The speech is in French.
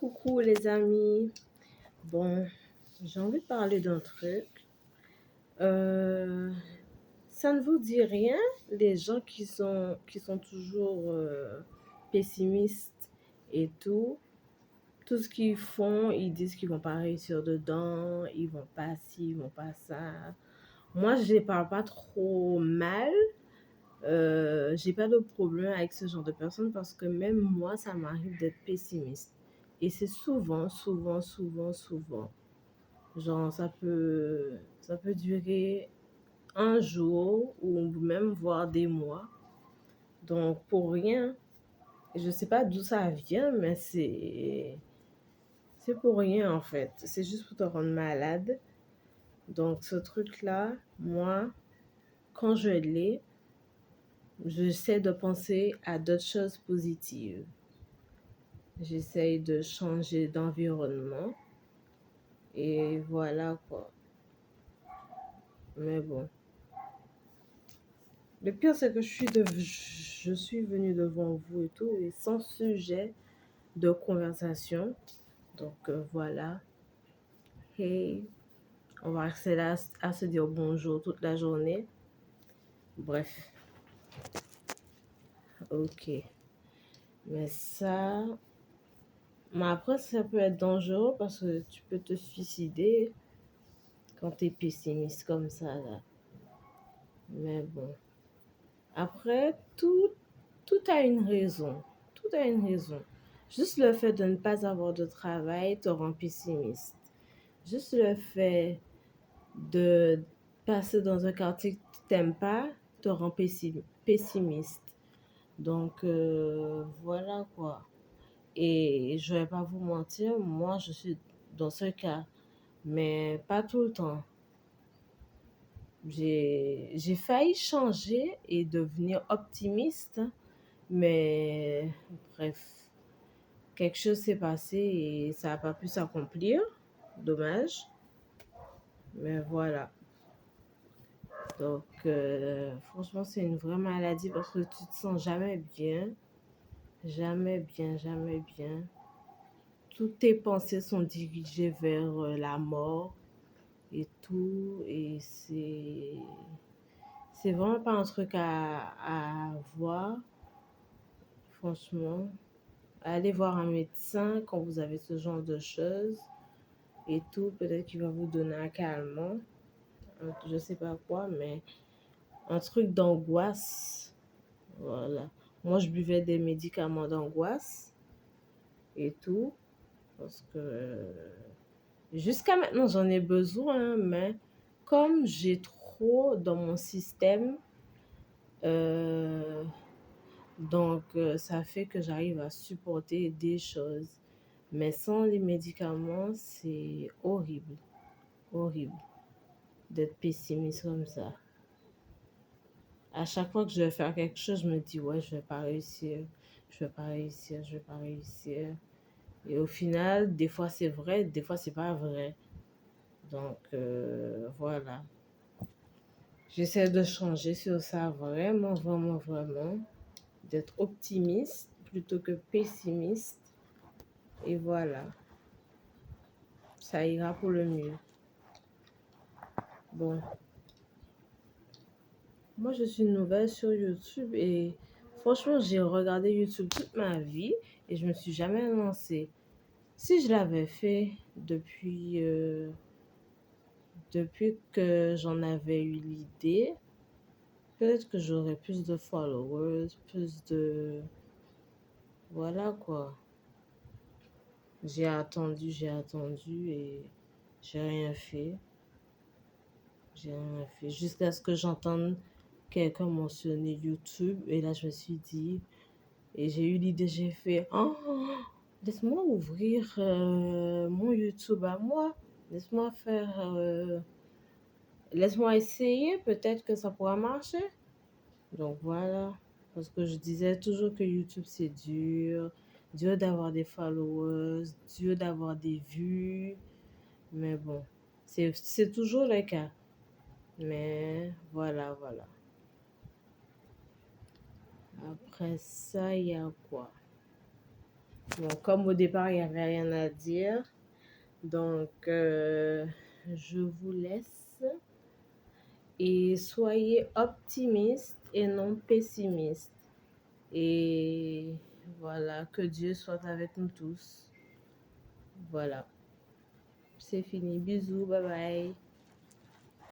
Coucou les amis. Bon, j'ai envie de parler d'un truc. Euh, Ça ne vous dit rien, les gens qui sont toujours pessimistes et tout. Tout ce qu'ils font, ils disent qu'ils vont pas réussir dedans, ils vont pas ci, ils vont pas ça. Moi, je les parle pas trop mal. J'ai pas de problème avec ce genre de personnes parce que même moi, ça m'arrive d'être pessimiste. Et c'est souvent, souvent, souvent, souvent. Genre, ça peut durer un jour ou même voire des mois. Donc, pour rien, je sais pas d'où ça vient, mais c'est pour rien en fait. C'est juste pour te rendre malade. Donc, ce truc-là, moi, quand je l'ai, j'essaie de penser à d'autres choses positives. J'essaye de changer d'environnement. Et voilà quoi. Mais bon. Le pire, c'est que je suis venue devant vous et tout, et sans sujet de conversation. Donc voilà. Hey, on va rester là à se dire bonjour toute la journée. Bref, ok. Mais ça, mais après, ça peut être dangereux parce que tu peux te suicider quand tu es pessimiste comme ça, là. Mais bon. Après, tout a une raison. Tout a une raison. Juste le fait de ne pas avoir de travail te rend pessimiste. Juste le fait de passer dans un quartier que tu n'aimes pas te rend pessimiste. Donc, voilà quoi. Et je vais pas vous mentir, moi, je suis dans ce cas, mais pas tout le temps. J'ai failli changer et devenir optimiste, mais bref, quelque chose s'est passé et ça n'a pas pu s'accomplir. Dommage. Mais voilà. Donc, franchement, c'est une vraie maladie parce que tu te sens jamais bien. Jamais bien, jamais bien. Toutes tes pensées sont dirigées vers la mort et tout. Et c'est vraiment pas un truc à voir. Franchement, allez voir un médecin quand vous avez ce genre de choses et tout. Peut-être qu'il va vous donner un calmant. Je sais pas quoi, mais un truc d'angoisse. Voilà. Moi, je buvais des médicaments d'angoisse et tout. Parce que jusqu'à maintenant, j'en ai besoin, mais comme j'ai trop dans mon système, euh, donc ça fait que j'arrive à supporter des choses. Mais sans les médicaments, c'est horrible. Horrible d'être pessimiste comme ça. À chaque fois que je vais faire quelque chose, je me dis, ouais, je vais pas réussir, je vais pas réussir, je vais pas réussir. Et au final, des fois c'est vrai, des fois c'est pas vrai. Donc voilà. J'essaie de changer sur ça vraiment, vraiment, vraiment. D'être optimiste plutôt que pessimiste. Et voilà. Ça ira pour le mieux. Bon. Moi, je suis nouvelle sur YouTube et franchement, j'ai regardé YouTube toute ma vie et je me suis jamais lancée. Si je l'avais fait depuis que j'en avais eu l'idée, peut-être que j'aurais plus de followers, plus de... Voilà quoi. J'ai attendu et j'ai rien fait. J'ai rien fait. Jusqu'à ce que j'entende quelqu'un mentionner YouTube. Et là, je me suis dit, et j'ai eu l'idée, j'ai fait, oh, laisse-moi ouvrir mon YouTube à moi. Laisse-moi faire, laisse-moi essayer. Peut-être que ça pourra marcher. Donc voilà. Parce que je disais toujours que YouTube, c'est dur. Dur d'avoir des followers, dur d'avoir des vues. Mais bon, c'est toujours le cas. Mais voilà, voilà. Après ça, il y a quoi? Bon, comme au départ, il n'y avait rien à dire. Donc, je vous laisse et soyez optimiste et non pessimiste. Et voilà, que Dieu soit avec nous tous. Voilà, c'est fini. Bisous, bye bye.